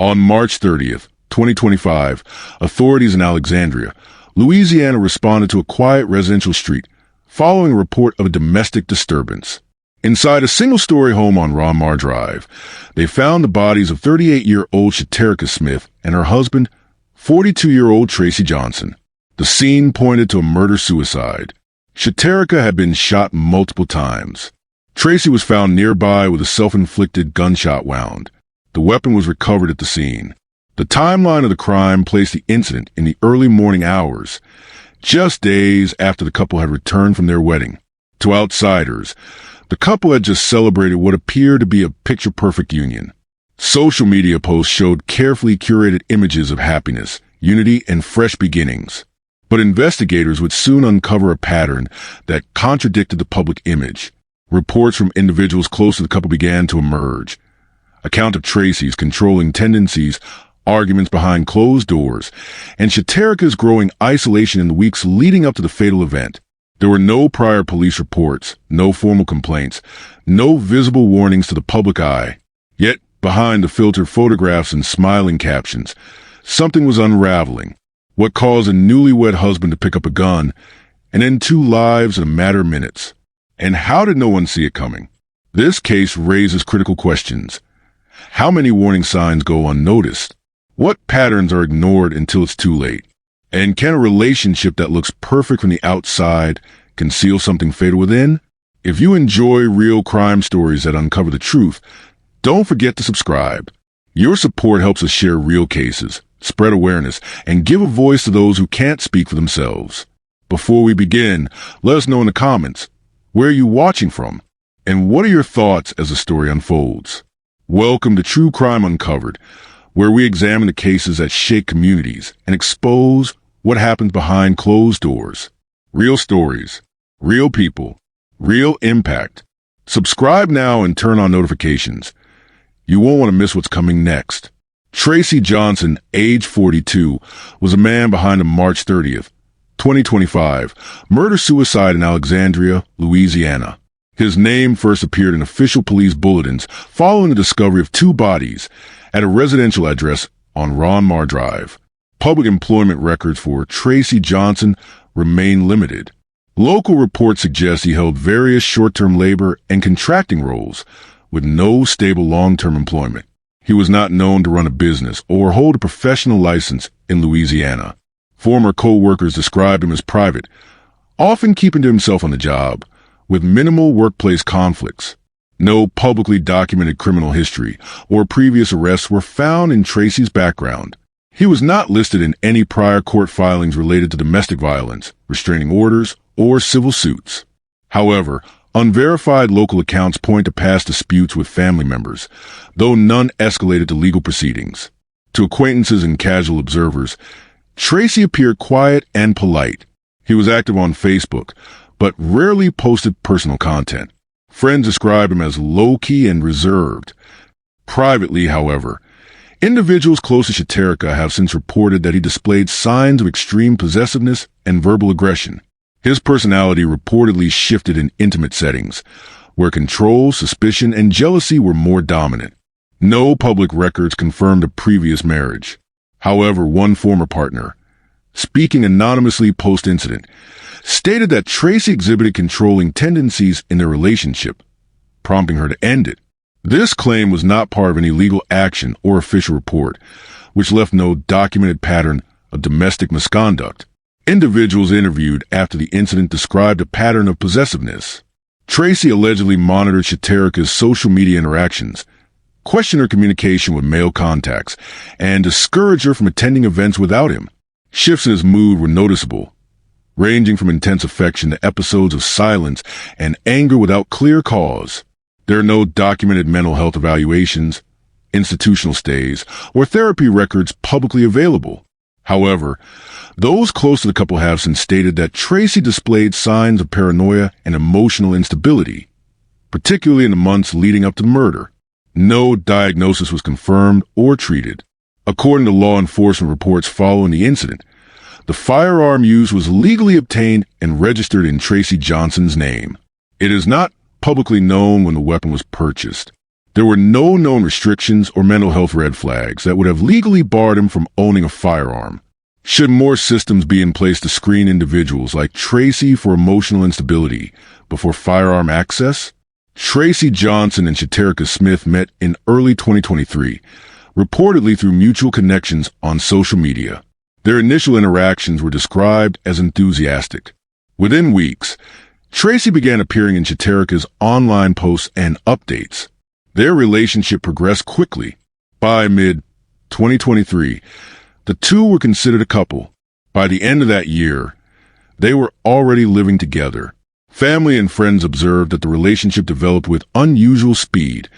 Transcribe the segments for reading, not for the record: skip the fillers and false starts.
On March 30th, 2025, authorities in Alexandria, Louisiana responded to a quiet residential street following a report of a domestic disturbance. Inside a single-story home on Murd Drive, they found the bodies of 38-year-old Shaterrica Smith and her husband, 42-year-old Tracy Johnson. The scene pointed to a murder-suicide. Shaterrica had been shot multiple times. Tracy was found nearby with a self-inflicted gunshot wound. The weapon was recovered at the scene. The timeline of the crime placed the incident in the early morning hours, just days after the couple had returned from their wedding. To outsiders, the couple had just celebrated what appeared to be a picture-perfect union. Social media posts showed carefully curated images of happiness, unity, and fresh beginnings. But investigators would soon uncover a pattern that contradicted the public image. Reports from individuals close to the couple began to emerge. Account of Tracy's controlling tendencies, arguments behind closed doors, and Shaterrica's growing isolation in the weeks leading up to the fatal event. There were no prior police reports, no formal complaints, no visible warnings to the public eye. Yet, behind the filtered photographs and smiling captions, something was unraveling. What caused a newlywed husband to pick up a gun and end two lives in a matter of minutes? And how did no one see it coming? This case raises critical questions. How many warning signs go unnoticed? What patterns are ignored until it's too late? And can a relationship that looks perfect from the outside conceal something fatal within? If you enjoy real crime stories that uncover the truth, don't forget to subscribe. Your support helps us share real cases, spread awareness, and give a voice to those who can't speak for themselves. Before we begin, let us know in the comments, where are you watching from? And what are your thoughts as the story unfolds? Welcome to True Crime Uncovered, where we examine the cases that shake communities and expose what happens behind closed doors. Real stories, real people, real impact. Subscribe now and turn on notifications. You won't want to miss what's coming next. Tracy Johnson, age 42, was a man behind a March 30th, 2025, murder-suicide in Alexandria, Louisiana. His name first appeared in official police bulletins following the discovery of two bodies at a residential address on Murd Drive. Public employment records for Tracy Johnson remain limited. Local reports suggest he held various short-term labor and contracting roles with no stable long-term employment. He was not known to run a business or hold a professional license in Louisiana. Former co-workers described him as private, often keeping to himself on the job, with minimal workplace conflicts. No publicly documented criminal history or previous arrests were found in Tracy's background. He was not listed in any prior court filings related to domestic violence, restraining orders, or civil suits. However, unverified local accounts point to past disputes with family members, though none escalated to legal proceedings. To acquaintances and casual observers, Tracy appeared quiet and polite. He was active on Facebook, but rarely posted personal content. Friends described him as low-key and reserved. Privately, however, individuals close to Shaterrica have since reported that he displayed signs of extreme possessiveness and verbal aggression. His personality reportedly shifted in intimate settings, where control, suspicion, and jealousy were more dominant. No public records confirmed a previous marriage. However, one former partner, speaking anonymously post-incident, stated that Tracy exhibited controlling tendencies in their relationship, prompting her to end it. This claim was not part of any legal action or official report, which left no documented pattern of domestic misconduct. Individuals interviewed after the incident described a pattern of possessiveness. Tracy allegedly monitored Shaterrica's social media interactions, questioned her communication with male contacts, and discouraged her from attending events without him. Shifts in his mood were noticeable, ranging from intense affection to episodes of silence and anger without clear cause. There are no documented mental health evaluations, institutional stays, or therapy records publicly available. However, those close to the couple have since stated that Tracy displayed signs of paranoia and emotional instability, particularly in the months leading up to the murder. No diagnosis was confirmed or treated. According to law enforcement reports following the incident, the firearm used was legally obtained and registered in Tracy Johnson's name. It is not publicly known when the weapon was purchased. There were no known restrictions or mental health red flags that would have legally barred him from owning a firearm. Should more systems be in place to screen individuals like Tracy for emotional instability before firearm access? Tracy Johnson and Shaterrica Smith met in early 2023, reportedly through mutual connections on social media. Their initial interactions were described as enthusiastic. Within weeks, Tracy began appearing in Shaterrica's online posts and updates. Their relationship progressed quickly. By mid-2023, the two were considered a couple. By the end of that year, they were already living together. Family and friends observed that the relationship developed with unusual speed,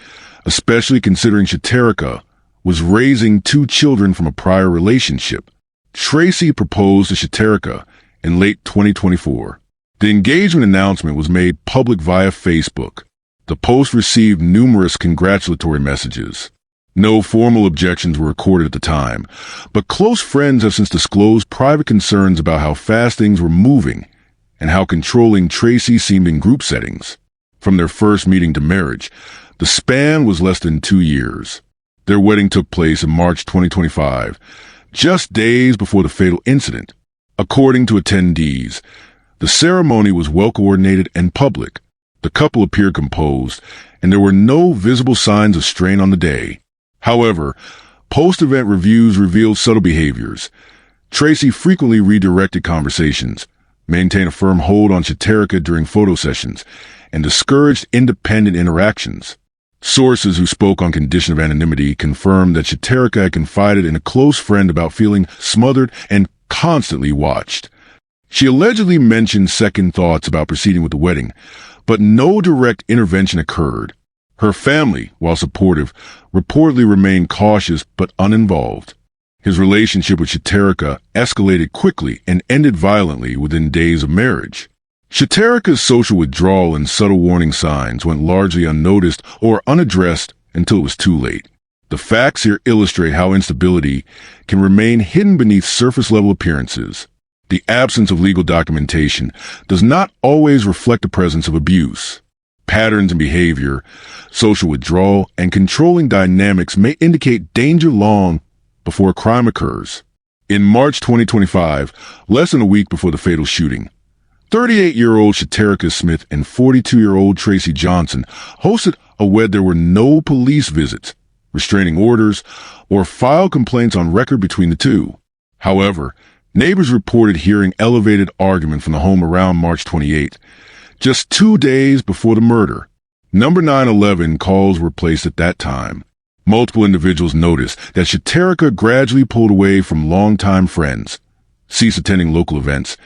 especially considering Shaterrica was raising 2 children from a prior relationship. Tracy proposed to Shaterrica in late 2024. The engagement announcement was made public via Facebook. The post received numerous congratulatory messages. No formal objections were recorded at the time, but close friends have since disclosed private concerns about how fast things were moving and how controlling Tracy seemed in group settings. From their first meeting to marriage, the span was less than 2 years. Their wedding took place in March 2025, just days before the fatal incident. According to attendees, the ceremony was well-coordinated and public. The couple appeared composed, and there were no visible signs of strain on the day. However, post-event reviews revealed subtle behaviors. Tracy frequently redirected conversations, maintained a firm hold on Shaterrica during photo sessions, and discouraged independent interactions. Sources who spoke on condition of anonymity confirmed that Shaterrica had confided in a close friend about feeling smothered and constantly watched. She allegedly mentioned second thoughts about proceeding with the wedding, but no direct intervention occurred. Her family, while supportive, reportedly remained cautious but uninvolved. His relationship with Shaterrica escalated quickly and ended violently within days of marriage. Shaterrica's social withdrawal and subtle warning signs went largely unnoticed or unaddressed until it was too late. The facts here illustrate how instability can remain hidden beneath surface-level appearances. The absence of legal documentation does not always reflect the presence of abuse. Patterns in behavior, social withdrawal, and controlling dynamics may indicate danger long before a crime occurs. In March 2025, less than a week before the fatal shooting, 38-year-old Shaterrica Smith and 42-year-old Tracy Johnson hosted a wedding. There were no police visits, restraining orders, or filed complaints on record between the two. However, neighbors reported hearing elevated argument from the home around March 28, just 2 days before the murder. Number 911 calls were placed at that time. Multiple individuals noticed that Shaterrica gradually pulled away from longtime friends, ceased attending local events,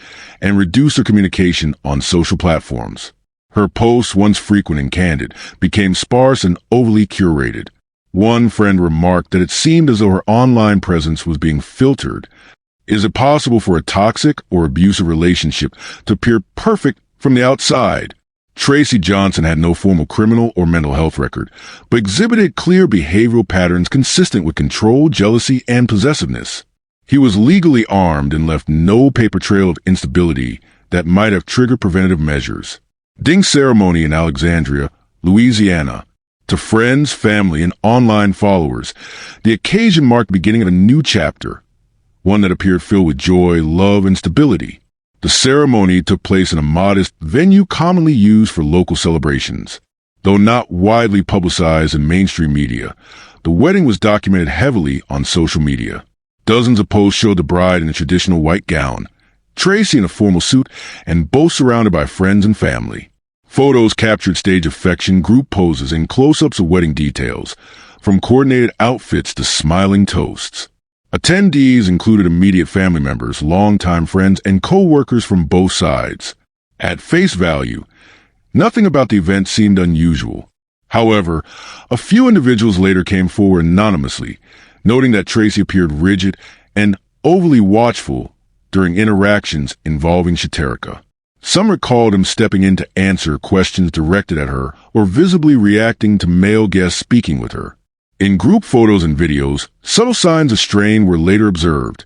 and reduced her communication on social platforms. Her posts, once frequent and candid, became sparse and overly curated. One friend remarked that it seemed as though her online presence was being filtered. Is it possible for a toxic or abusive relationship to appear perfect from the outside? Tracy Johnson had no formal criminal or mental health record, but exhibited clear behavioral patterns consistent with control, jealousy, and possessiveness. He was legally armed and left no paper trail of instability that might have triggered preventative measures. Ding ceremony in Alexandria, Louisiana. To friends, family, and online followers, the occasion marked the beginning of a new chapter, one that appeared filled with joy, love, and stability. The ceremony took place in a modest venue commonly used for local celebrations. Though not widely publicized in mainstream media, the wedding was documented heavily on social media. Dozens of posts showed the bride in a traditional white gown, Tracy in a formal suit, and both surrounded by friends and family. Photos captured stage affection, group poses, and close-ups of wedding details, from coordinated outfits to smiling toasts. Attendees included immediate family members, longtime friends, and co-workers from both sides. At face value, nothing about the event seemed unusual. However, a few individuals later came forward anonymously, noting that Tracy appeared rigid and overly watchful during interactions involving Shaterrica. Some recalled him stepping in to answer questions directed at her or visibly reacting to male guests speaking with her. In group photos and videos, subtle signs of strain were later observed.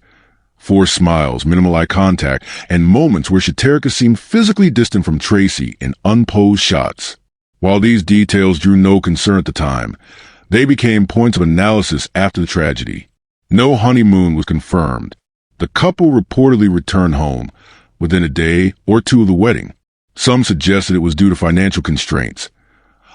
Forced smiles, minimal eye contact, and moments where Shaterrica seemed physically distant from Tracy in unposed shots. While these details drew no concern at the time, they became points of analysis after the tragedy. No honeymoon was confirmed. The couple reportedly returned home within a day or two of the wedding. Some suggested it was due to financial constraints.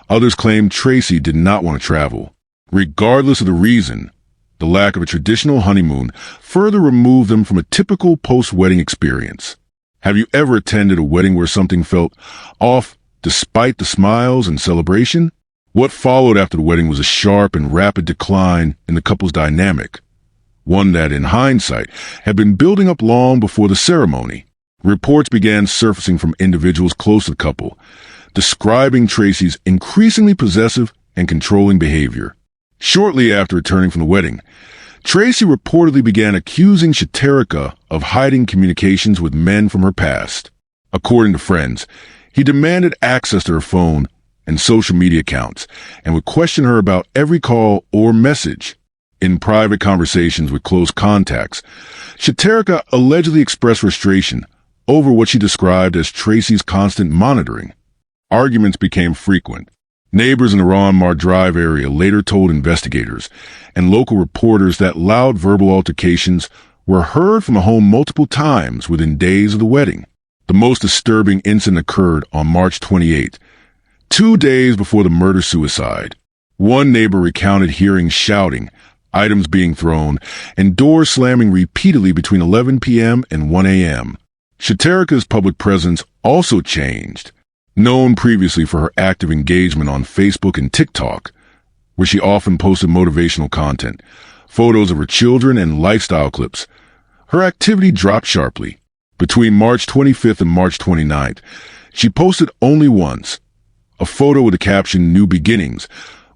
Others claimed Tracy did not want to travel. Regardless of the reason, the lack of a traditional honeymoon further removed them from a typical post-wedding experience. Have you ever attended a wedding where something felt off despite the smiles and celebration? What followed after the wedding was a sharp and rapid decline in the couple's dynamic, one that, in hindsight, had been building up long before the ceremony. Reports began surfacing from individuals close to the couple, describing Tracy's increasingly possessive and controlling behavior. Shortly after returning from the wedding, Tracy reportedly began accusing Shaterrica of hiding communications with men from her past. According to friends, he demanded access to her phone and social media accounts and would question her about every call or message. In private conversations with close contacts, Shaterrica allegedly expressed frustration over what she described as Tracy's constant monitoring. Arguments became frequent. Neighbors in the Murd Drive area later told investigators and local reporters that loud verbal altercations were heard from the home multiple times within days of the wedding. The most disturbing incident occurred on March 28, 2 days before the murder-suicide. One neighbor recounted hearing shouting, items being thrown, and doors slamming repeatedly between 11 p.m. and 1 a.m. Shaterrica's public presence also changed. Known previously for her active engagement on Facebook and TikTok, where she often posted motivational content, photos of her children, and lifestyle clips, her activity dropped sharply. Between March 25th and March 29th, she posted only once, a photo with the caption "New Beginnings,"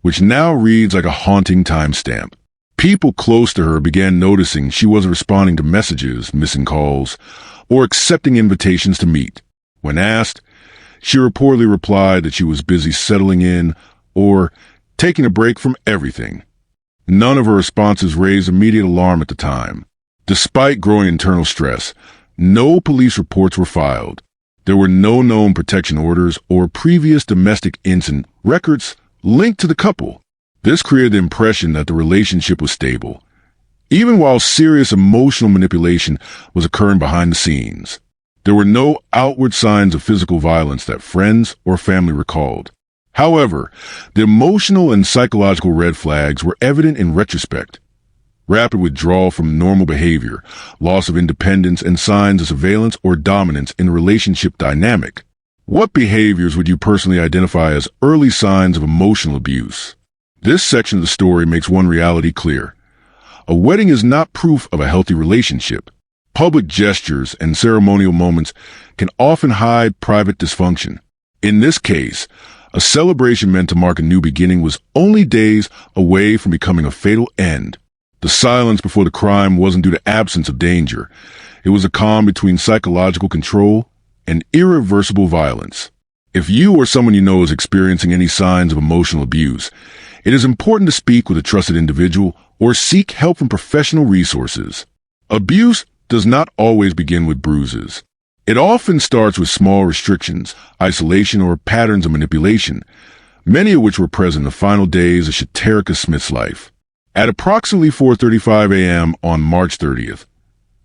which now reads like a haunting timestamp. People close to her began noticing she wasn't responding to messages, missing calls, or accepting invitations to meet. When asked, she reportedly replied that she was busy settling in or taking a break from everything. None of her responses raised immediate alarm at the time. Despite growing internal stress, no police reports were filed. There were no known protection orders or previous domestic incident records linked to the couple. This created the impression that the relationship was stable, even while serious emotional manipulation was occurring behind the scenes. There were no outward signs of physical violence that friends or family recalled. However, the emotional and psychological red flags were evident in retrospect. Rapid withdrawal from normal behavior, loss of independence, and signs of surveillance or dominance in the relationship dynamic. What behaviors would you personally identify as early signs of emotional abuse? This section of the story makes one reality clear. A wedding is not proof of a healthy relationship. Public gestures and ceremonial moments can often hide private dysfunction. In this case, a celebration meant to mark a new beginning was only days away from becoming a fatal end. The silence before the crime wasn't due to absence of danger. It was a calm between psychological control and irreversible violence. If you or someone you know is experiencing any signs of emotional abuse, it is important to speak with a trusted individual or seek help from professional resources. Abuse does not always begin with bruises. It often starts with small restrictions, isolation, or patterns of manipulation, many of which were present in the final days of Shaterrica Smith's life. At approximately 4:35 a.m. on March 30th,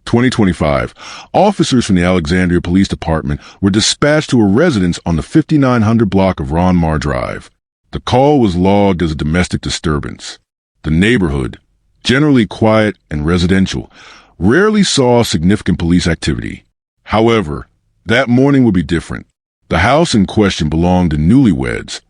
2025, officers from the Alexandria Police Department were dispatched to a residence on the 5900 block of Murd Drive. The call was logged as a domestic disturbance. The neighborhood, generally quiet and residential, rarely saw significant police activity. However, that morning would be different. The house in question belonged to newlyweds,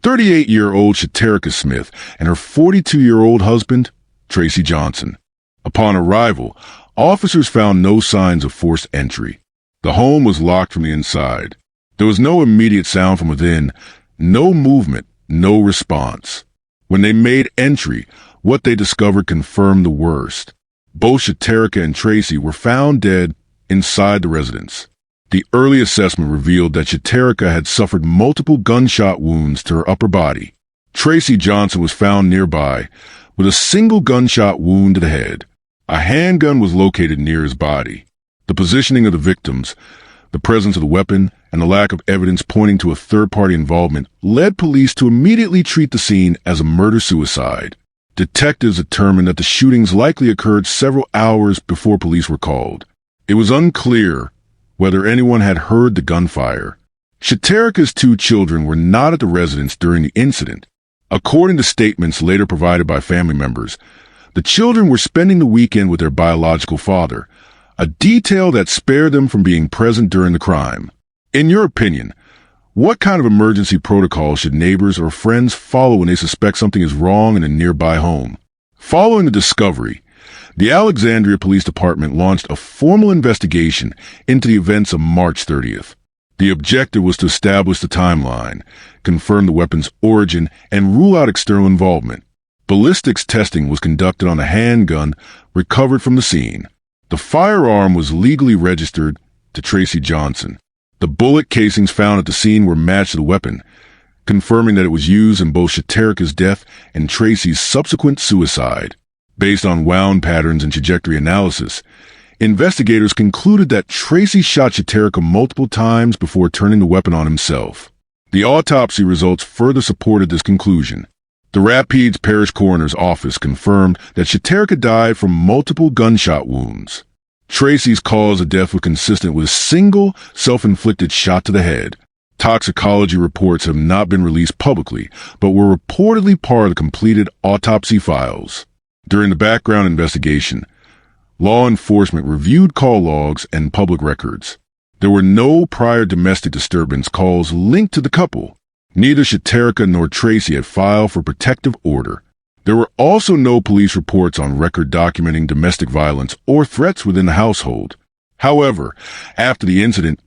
38-year-old Shaterrica Smith and her 42-year-old husband, Tracy Johnson. Upon arrival, officers found no signs of forced entry. The home was locked from the inside. There was no immediate sound from within, no movement, no response. When they made entry, what they discovered confirmed the worst. Both Shaterrica and Tracy were found dead inside the residence. The early assessment revealed that Shaterrica had suffered multiple gunshot wounds to her upper body. Tracy Johnson was found nearby with a single gunshot wound to the head. A handgun was located near his body. The positioning of the victims, the presence of the weapon, and the lack of evidence pointing to a third-party involvement led police to immediately treat the scene as a murder-suicide. Detectives determined that the shootings likely occurred several hours before police were called. It was unclear whether anyone had heard the gunfire. Shaterrica's 2 children were not at the residence during the incident. According to statements later provided by family members, the children were spending the weekend with their biological father, a detail that spared them from being present during the crime. In your opinion, what kind of emergency protocol should neighbors or friends follow when they suspect something is wrong in a nearby home? Following the discovery, the Alexandria Police Department launched a formal investigation into the events of March 30th. The objective was to establish the timeline, confirm the weapon's origin, and rule out external involvement. Ballistics testing was conducted on a handgun recovered from the scene. The firearm was legally registered to Tracy Johnson. The bullet casings found at the scene were matched to the weapon, confirming that it was used in both Shaterrica's death and Tracy's subsequent suicide. Based on wound patterns and trajectory analysis, investigators concluded that Tracy shot Shaterrica multiple times before turning the weapon on himself. The autopsy results further supported this conclusion. The Rapides Parish Coroner's Office confirmed that Shaterrica died from multiple gunshot wounds. Tracy's cause of death was consistent with a single self-inflicted shot to the head. Toxicology reports have not been released publicly, but were reportedly part of the completed autopsy files. During the background investigation, law enforcement reviewed call logs and public records. There were no prior domestic disturbance calls linked to the couple. Neither Shaterrica nor Tracy had filed for protective order. There were also no police reports on record documenting domestic violence or threats within the household. However, after the incident,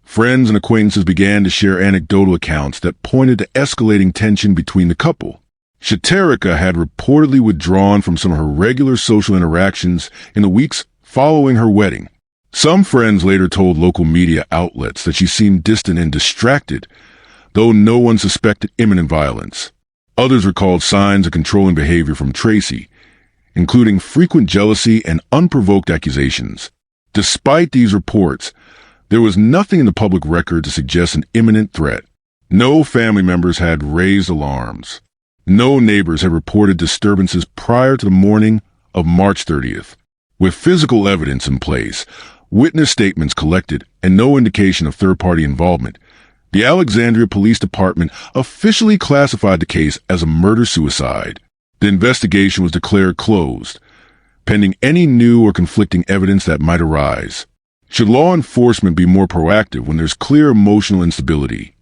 friends and acquaintances began to share anecdotal accounts that pointed to escalating tension between the couple. Shaterrica had reportedly withdrawn from some of her regular social interactions in the weeks following her wedding. Some friends later told local media outlets that she seemed distant and distracted, though no one suspected imminent violence. Others recalled signs of controlling behavior from Tracy, including frequent jealousy and unprovoked accusations. Despite these reports, there was nothing in the public record to suggest an imminent threat. No family members had raised alarms. No neighbors had reported disturbances prior to the morning of March 30th. With physical evidence in place, witness statements collected, and no indication of third-party involvement, the Alexandria Police Department officially classified the case as a murder-suicide. The investigation was declared closed, pending any new or conflicting evidence that might arise. Should law enforcement be more proactive when there's clear emotional instability,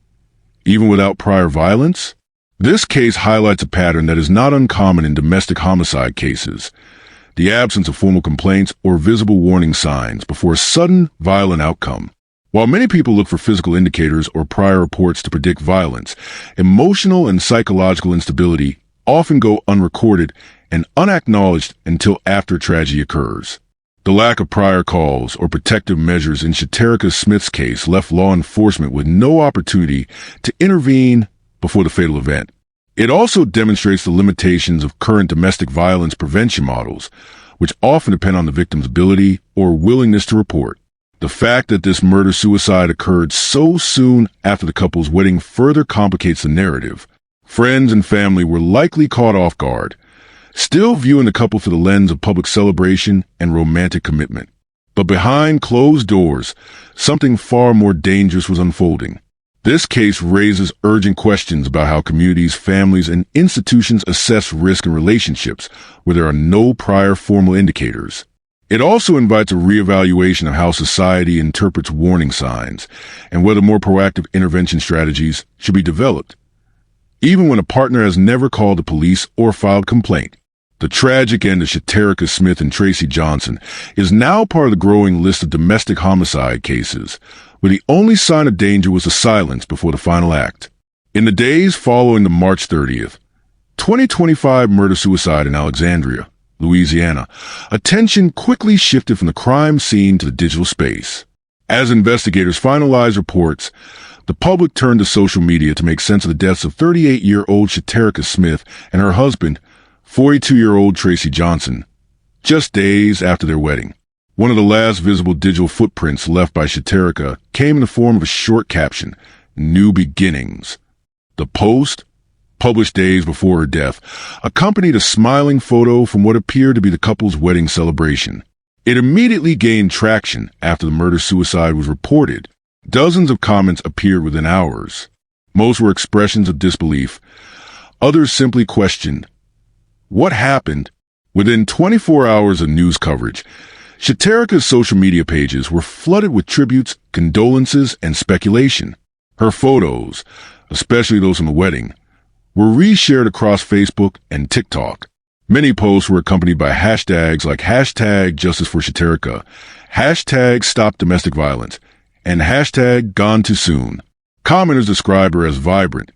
even without prior violence? This case highlights a pattern that is not uncommon in domestic homicide cases: the absence of formal complaints or visible warning signs before a sudden, violent outcome. While many people look for physical indicators or prior reports to predict violence, emotional and psychological instability often go unrecorded and unacknowledged until after tragedy occurs. The lack of prior calls or protective measures in Shaterrica Smith's case left law enforcement with no opportunity to intervene before the fatal event. It also demonstrates the limitations of current domestic violence prevention models, which often depend on the victim's ability or willingness to report. The fact that this murder-suicide occurred so soon after the couple's wedding further complicates the narrative. Friends and family were likely caught off guard, still viewing the couple through the lens of public celebration and romantic commitment. But behind closed doors, something far more dangerous was unfolding. This case raises urgent questions about how communities, families, and institutions assess risk in relationships where there are no prior formal indicators. It also invites a reevaluation of how society interprets warning signs and whether more proactive intervention strategies should be developed, even when a partner has never called the police or filed complaint. The tragic end of Shaterrica Smith and Tracy Johnson is now part of the growing list of domestic homicide cases, where the only sign of danger was the silence before the final act. In the days following the March 30th, 2025 murder-suicide in Alexandria, Louisiana, attention quickly shifted from the crime scene to the digital space. As investigators finalized reports, the public turned to social media to make sense of the deaths of 38-year-old Shaterrica Smith and her husband, 42-year-old Tracy Johnson, just days after their wedding. One of the last visible digital footprints left by Shaterrica came in the form of a short caption, "New Beginnings." The post, published days before her death, accompanied a smiling photo from what appeared to be the couple's wedding celebration. It immediately gained traction after the murder-suicide was reported. Dozens of comments appeared within hours. Most were expressions of disbelief. Others simply questioned, what happened? Within 24 hours of news coverage, Shaterrica's social media pages were flooded with tributes, condolences, and speculation. Her photos, especially those from the wedding, were reshared across Facebook and TikTok. Many posts were accompanied by hashtags like hashtag Justice for Shaterrica, hashtag Stop Domestic Violence, and hashtag Gone Too Soon. Commenters described her as vibrant,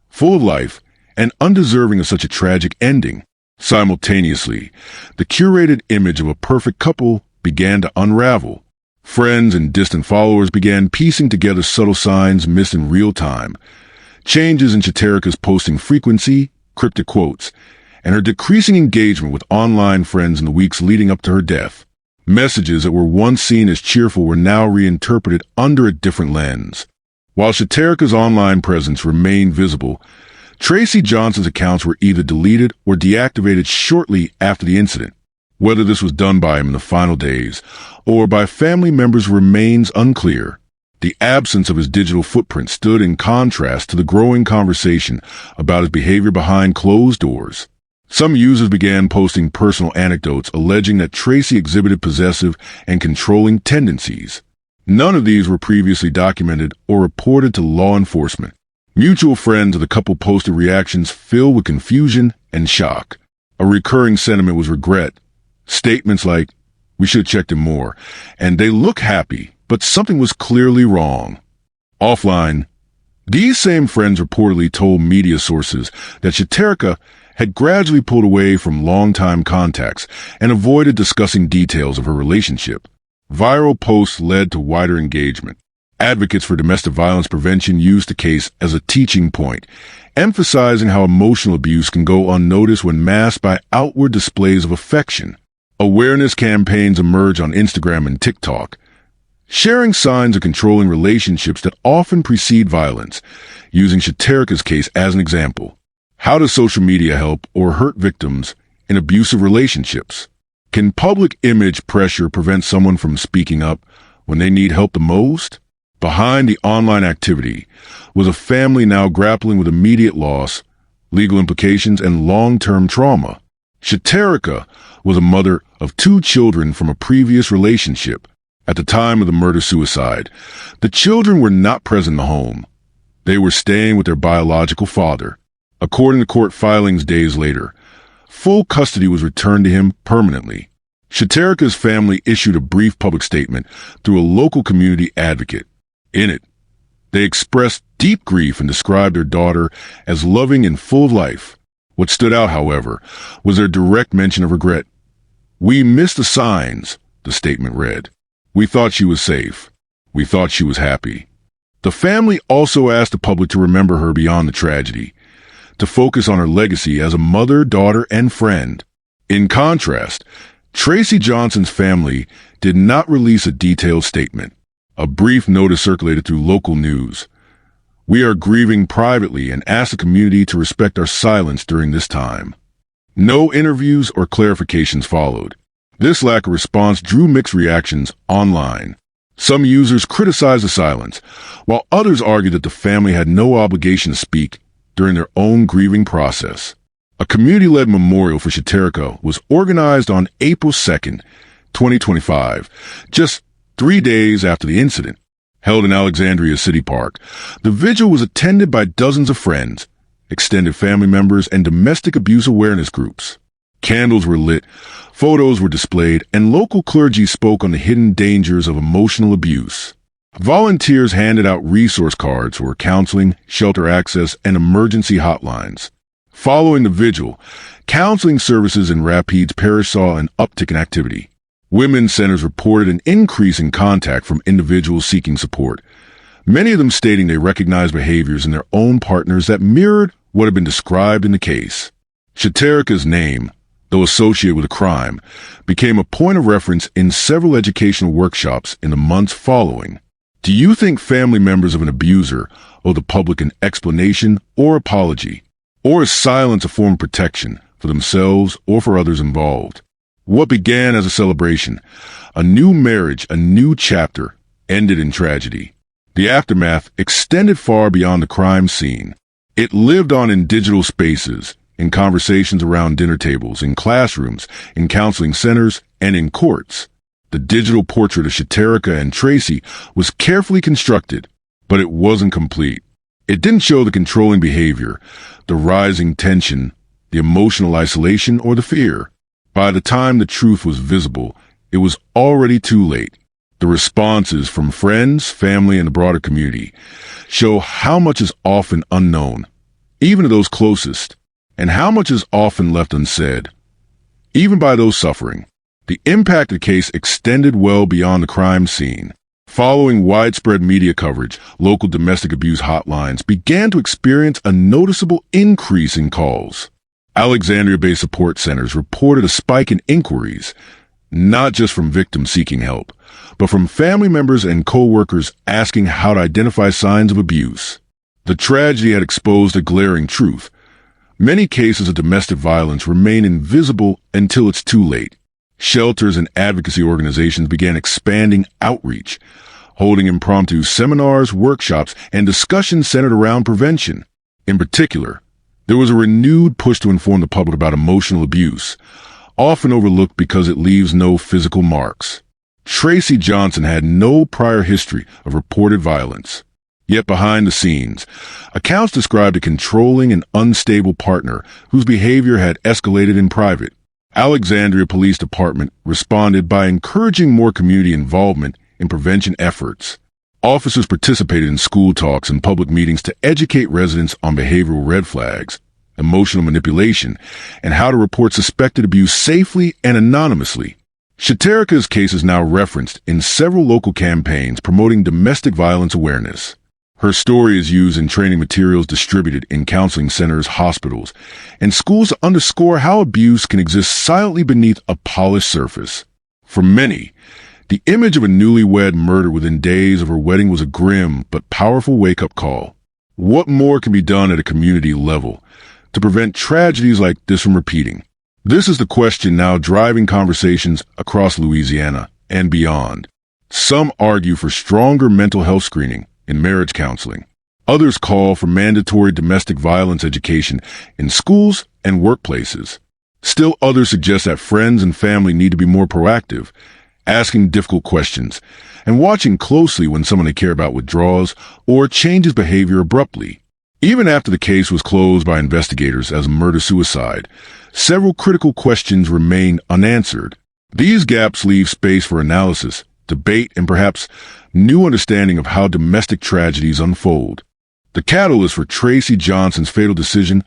full of life, and undeserving of such a tragic ending. Simultaneously, the curated image of a perfect couple began to unravel. Friends and distant followers began piecing together subtle signs missed in real time. Changes in Shaterrica's posting frequency, cryptic quotes, and her decreasing engagement with online friends in the weeks leading up to her death. Messages that were once seen as cheerful were now reinterpreted under a different lens. While Shaterrica's online presence remained visible, Tracy Johnson's accounts were either deleted or deactivated shortly after the incident. Whether this was done by him in the final days or by family members remains unclear. The absence of his digital footprint stood in contrast to the growing conversation about his behavior behind closed doors. Some users began posting personal anecdotes alleging that Tracy exhibited possessive and controlling tendencies. None of these were previously documented or reported to law enforcement. Mutual friends of the couple posted reactions filled with confusion and shock. A recurring sentiment was regret. Statements like, "We should have checked him more," and "They look happy, but something was clearly wrong." Offline, these same friends reportedly told media sources that Shaterrica had gradually pulled away from longtime contacts and avoided discussing details of her relationship. Viral posts led to wider engagement. Advocates for domestic violence prevention used the case as a teaching point, emphasizing how emotional abuse can go unnoticed when masked by outward displays of affection. Awareness campaigns emerge on Instagram and TikTok, sharing signs of controlling relationships that often precede violence, using Shaterrica's case as an example. How does social media help or hurt victims in abusive relationships? Can public image pressure prevent someone from speaking up when they need help the most? Behind the online activity was a family now grappling with immediate loss, legal implications, and long-term trauma. Shaterrica was a mother of 2 children from a previous relationship. At the time of the murder-suicide, the children were not present in the home. They were staying with their biological father. According to court filings days later, full custody was returned to him permanently. Shaterrica's family issued a brief public statement through a local community advocate. In it, they expressed deep grief and described their daughter as loving and full of life. What stood out, however, was their direct mention of regret. "We missed the signs," the statement read. "We thought she was safe. We thought she was happy." The family also asked the public to remember her beyond the tragedy, to focus on her legacy as a mother, daughter, and friend. In contrast, Tracy Johnson's family did not release a detailed statement. A brief notice circulated through local news. "We are grieving privately and ask the community to respect our silence during this time." No interviews or clarifications followed. This lack of response drew mixed reactions online. Some users criticized the silence, while others argued that the family had no obligation to speak during their own grieving process. A community-led memorial for Shaterrica was organized on April 2nd, 2025, just 3 days after the incident. Held in Alexandria City Park, the vigil was attended by dozens of friends, extended family members, and domestic abuse awareness groups. Candles were lit, photos were displayed, and local clergy spoke on the hidden dangers of emotional abuse. Volunteers handed out resource cards for counseling, shelter access, and emergency hotlines. Following the vigil, counseling services in Rapides Parish saw an uptick in activity. Women's centers reported an increase in contact from individuals seeking support, many of them stating they recognized behaviors in their own partners that mirrored what had been described in the case. Shaterrica's name, though associated with a crime, became a point of reference in several educational workshops in the months following. Do you think family members of an abuser owe the public an explanation or apology? Or is silence a form of protection for themselves or for others involved? What began as a celebration, a new marriage, a new chapter, ended in tragedy. The aftermath extended far beyond the crime scene. It lived on in digital spaces, in conversations around dinner tables, in classrooms, in counseling centers, and in courts. The digital portrait of Shaterrica and Tracy was carefully constructed, but it wasn't complete. It didn't show the controlling behavior, the rising tension, the emotional isolation, or the fear. By the time the truth was visible, it was already too late. The responses from friends, family, and the broader community show how much is often unknown, even to those closest, and how much is often left unsaid, even by those suffering. The impact of the case extended well beyond the crime scene. Following widespread media coverage, local domestic abuse hotlines began to experience a noticeable increase in calls. Alexandria-based support centers reported a spike in inquiries, not just from victims seeking help, but from family members and co-workers asking how to identify signs of abuse. The tragedy had exposed a glaring truth. Many cases of domestic violence remain invisible until it's too late. Shelters and advocacy organizations began expanding outreach, holding impromptu seminars, workshops, and discussions centered around prevention. In particular, there was a renewed push to inform the public about emotional abuse, often overlooked because it leaves no physical marks. Tracy Johnson had no prior history of reported violence. Yet behind the scenes, accounts described a controlling and unstable partner whose behavior had escalated in private. Alexandria Police Department responded by encouraging more community involvement in prevention efforts. Officers participated in school talks and public meetings to educate residents on behavioral red flags, emotional manipulation, and how to report suspected abuse safely and anonymously. Shaterrica's case is now referenced in several local campaigns promoting domestic violence awareness. Her story is used in training materials distributed in counseling centers, hospitals, and schools to underscore how abuse can exist silently beneath a polished surface. For many, the image of a newlywed murdered within days of her wedding was a grim but powerful wake-up call. What more can be done at a community level to prevent tragedies like this from repeating? This is the question now driving conversations across Louisiana and beyond. Some argue for stronger mental health screening in marriage counseling. Others call for mandatory domestic violence education in schools and workplaces. Still others suggest that friends and family need to be more proactive, asking difficult questions, and watching closely when someone they care about withdraws or changes behavior abruptly. Even after the case was closed by investigators as a murder-suicide, several critical questions remain unanswered. These gaps leave space for analysis, debate, and perhaps new understanding of how domestic tragedies unfold. The catalyst for Tracy Johnson's fatal decision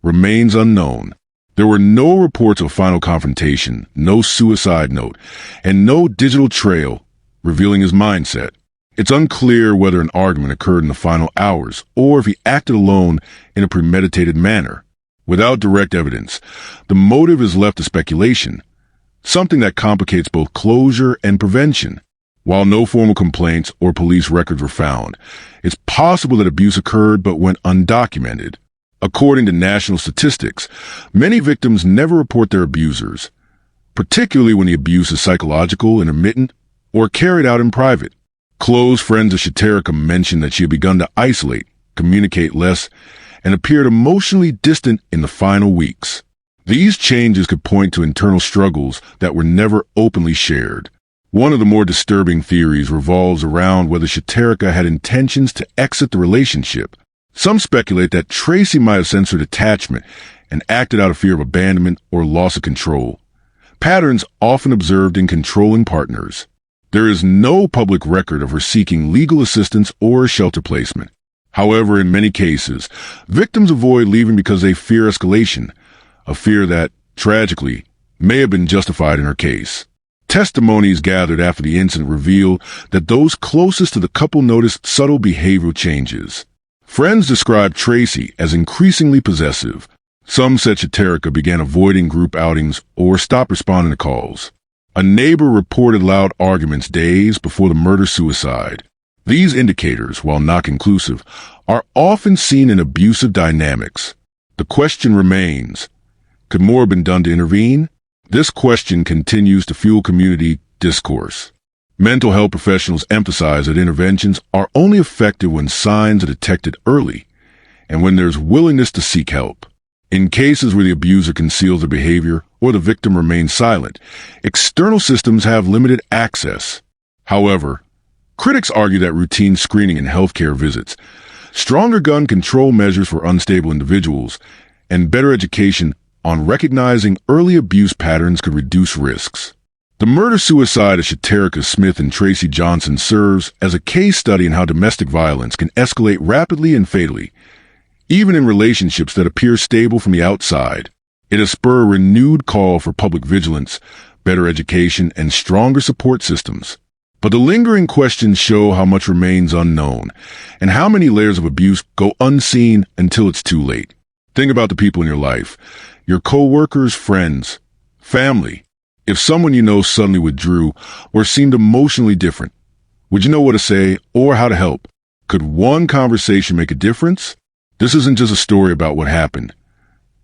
remains unknown. There were no reports of final confrontation, no suicide note, and no digital trail revealing his mindset. It's unclear whether an argument occurred in the final hours or if he acted alone in a premeditated manner. Without direct evidence, the motive is left to speculation, something that complicates both closure and prevention. While no formal complaints or police records were found, it's possible that abuse occurred but went undocumented. According to national statistics, many victims never report their abusers, particularly when the abuse is psychological, intermittent, or carried out in private. Close friends of Shaterrica mentioned that she had begun to isolate, communicate less, and appeared emotionally distant in the final weeks. These changes could point to internal struggles that were never openly shared. One of the more disturbing theories revolves around whether Shaterrica had intentions to exit the relationship. Some speculate that Tracy might have sensed her detachment and acted out of fear of abandonment or loss of control, patterns often observed in controlling partners. There is no public record of her seeking legal assistance or shelter placement. However, in many cases, victims avoid leaving because they fear escalation, a fear that, tragically, may have been justified in her case. Testimonies gathered after the incident revealed that those closest to the couple noticed subtle behavioral changes. Friends described Tracy as increasingly possessive. Some said Shaterrica began avoiding group outings or stopped responding to calls. A neighbor reported loud arguments days before the murder-suicide. These indicators, while not conclusive, are often seen in abusive dynamics. The question remains, could more have been done to intervene? This question continues to fuel community discourse. Mental health professionals emphasize that interventions are only effective when signs are detected early and when there's willingness to seek help. In cases where the abuser conceals their behavior or the victim remains silent, external systems have limited access. However, critics argue that routine screening and healthcare visits, stronger gun control measures for unstable individuals, and better education on recognizing early abuse patterns could reduce risks. The murder-suicide of Shaterrica Smith and Tracy Johnson serves as a case study in how domestic violence can escalate rapidly and fatally, even in relationships that appear stable from the outside. It has spurred a renewed call for public vigilance, better education, and stronger support systems. But the lingering questions show how much remains unknown, and how many layers of abuse go unseen until it's too late. Think about the people in your life, your co-workers, friends, family. If someone you know suddenly withdrew or seemed emotionally different, would you know what to say or how to help? Could one conversation make a difference? This isn't just a story about what happened.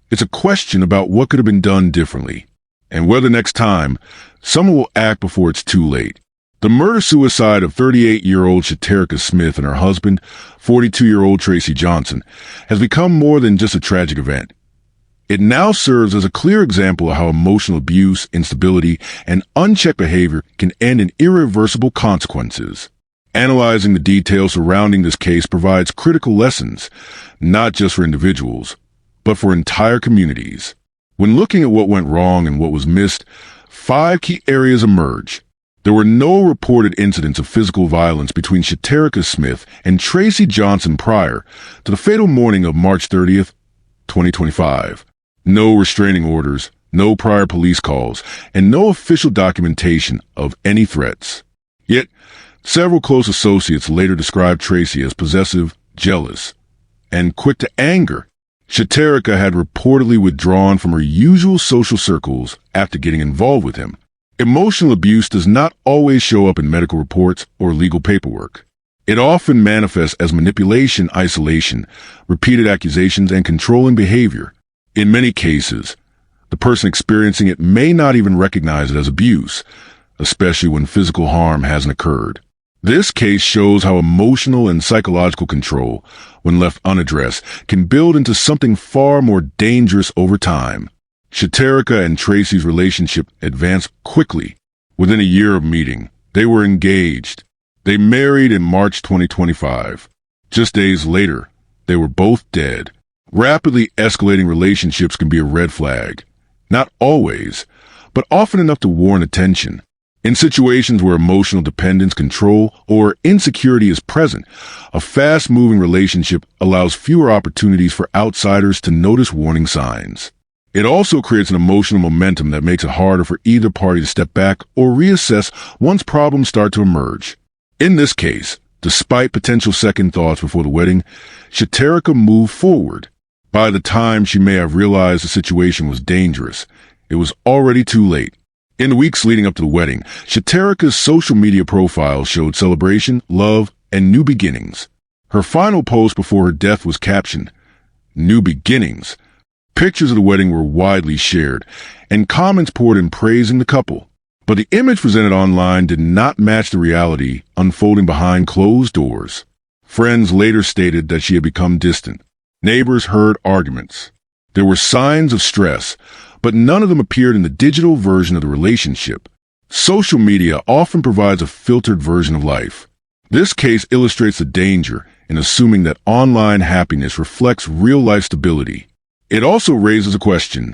It's a question about what could have been done differently, and whether next time someone will act before it's too late. The murder-suicide of 38-year-old Shaterrica Smith and her husband, 42-year-old Tracy Johnson, has become more than just a tragic event. It now serves as a clear example of how emotional abuse, instability, and unchecked behavior can end in irreversible consequences. Analyzing the details surrounding this case provides critical lessons, not just for individuals, but for entire communities. When looking at what went wrong and what was missed, 5 key areas emerge. There were no reported incidents of physical violence between Shaterrica Smith and Tracy Johnson prior to the fatal morning of March 30th, 2025. No restraining orders, no prior police calls, and no official documentation of any threats. Yet, several close associates later described Tracy as possessive, jealous, and quick to anger. Shaterrica had reportedly withdrawn from her usual social circles after getting involved with him. Emotional abuse does not always show up in medical reports or legal paperwork. It often manifests as manipulation, isolation, repeated accusations, and controlling behavior. In many cases, the person experiencing it may not even recognize it as abuse, especially when physical harm hasn't occurred. This case shows how emotional and psychological control, when left unaddressed, can build into something far more dangerous over time. Shaterrica and Tracy's relationship advanced quickly. Within a year of meeting, they were engaged. They married in March 2025. Just days later, they were both dead. Rapidly escalating relationships can be a red flag. Not always, but often enough to warrant attention. In situations where emotional dependence, control, or insecurity is present, a fast-moving relationship allows fewer opportunities for outsiders to notice warning signs. It also creates an emotional momentum that makes it harder for either party to step back or reassess once problems start to emerge. In this case, despite potential second thoughts before the wedding, Shaterrica moved forward. By the time she may have realized the situation was dangerous, it was already too late. In the weeks leading up to the wedding, Shaterrica's social media profile showed celebration, love, and new beginnings. Her final post before her death was captioned, "New Beginnings." Pictures of the wedding were widely shared, and comments poured in praising the couple. But the image presented online did not match the reality unfolding behind closed doors. Friends later stated that she had become distant. Neighbors heard arguments. There were signs of stress, but none of them appeared in the digital version of the relationship. Social media often provides a filtered version of life. This case illustrates the danger in assuming that online happiness reflects real-life stability. It also raises a question: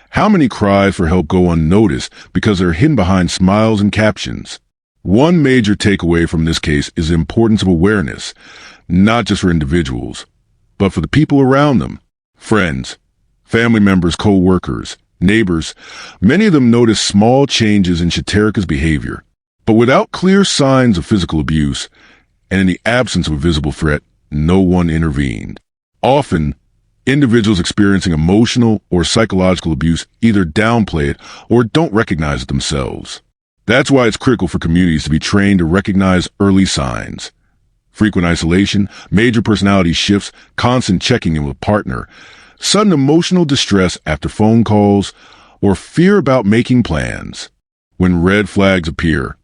how many cries for help go unnoticed because they're hidden behind smiles and captions? One major takeaway from this case is the importance of awareness, not just for individuals, but for the people around them. Friends, family members, co-workers, neighbors, many of them noticed small changes in Shaterrica's behavior. But without clear signs of physical abuse, and in the absence of a visible threat, no one intervened. Often, individuals experiencing emotional or psychological abuse either downplay it or don't recognize it themselves. That's why it's critical for communities to be trained to recognize early signs. frequent isolation, major personality shifts, constant checking in with a partner, sudden emotional distress after phone calls, or fear about making plans. When red flags appear,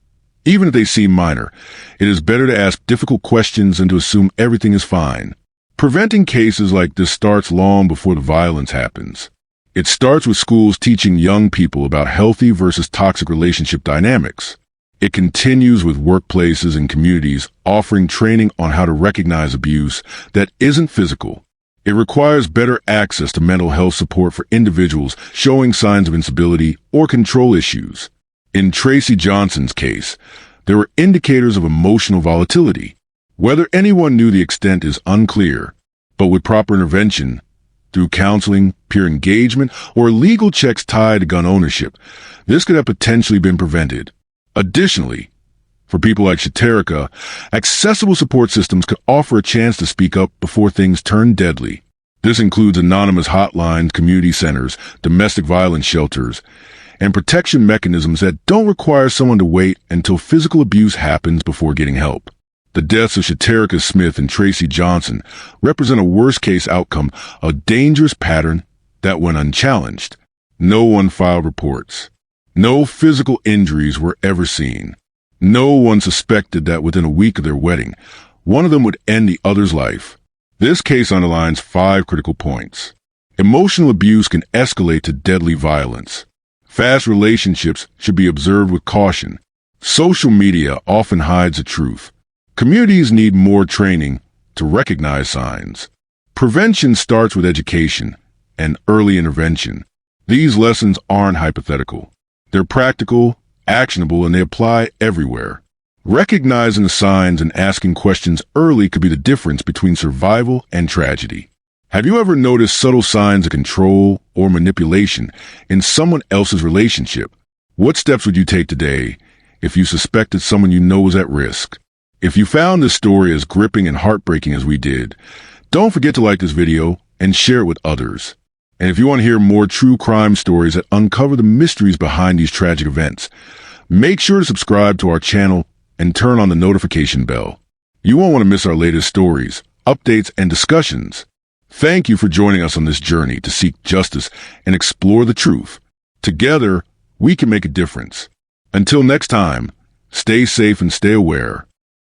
even if they seem minor, it is better to ask difficult questions than to assume everything is fine. Preventing cases like this starts long before the violence happens. It starts with schools teaching young people about healthy versus toxic relationship dynamics. It continues with workplaces and communities offering training on how to recognize abuse that isn't physical. It requires better access to mental health support for individuals showing signs of instability or control issues. In Tracy Johnson's case, there were indicators of emotional volatility. Whether anyone knew the extent is unclear, but with proper intervention, through counseling, peer engagement, or legal checks tied to gun ownership, this could have potentially been prevented. Additionally, for people like Shaterrica, accessible support systems could offer a chance to speak up before things turn deadly. This includes anonymous hotlines, community centers, domestic violence shelters, and protection mechanisms that don't require someone to wait until physical abuse happens before getting help. The deaths of Shaterrica Smith and Tracy Johnson represent a worst-case outcome, a dangerous pattern that went unchallenged. No one filed reports. No physical injuries were ever seen. No one suspected that within a week of their wedding, one of them would end the other's life. This case underlines 5 critical points. Emotional abuse can escalate to deadly violence. Fast relationships should be observed with caution. Social media often hides the truth. Communities need more training to recognize signs. Prevention starts with education and early intervention. These lessons aren't hypothetical. They're practical, actionable, and they apply everywhere. Recognizing the signs and asking questions early could be the difference between survival and tragedy. Have you ever noticed subtle signs of control or manipulation in someone else's relationship? What steps would you take today if you suspected someone you know was at risk? If you found this story as gripping and heartbreaking as we did, don't forget to like this video and share it with others. And if you want to hear more true crime stories that uncover the mysteries behind these tragic events, make sure to subscribe to our channel and turn on the notification bell. You won't want to miss our latest stories, updates, and discussions. Thank you for joining us on this journey to seek justice and explore the truth. Together, we can make a difference. Until next time, stay safe and stay aware.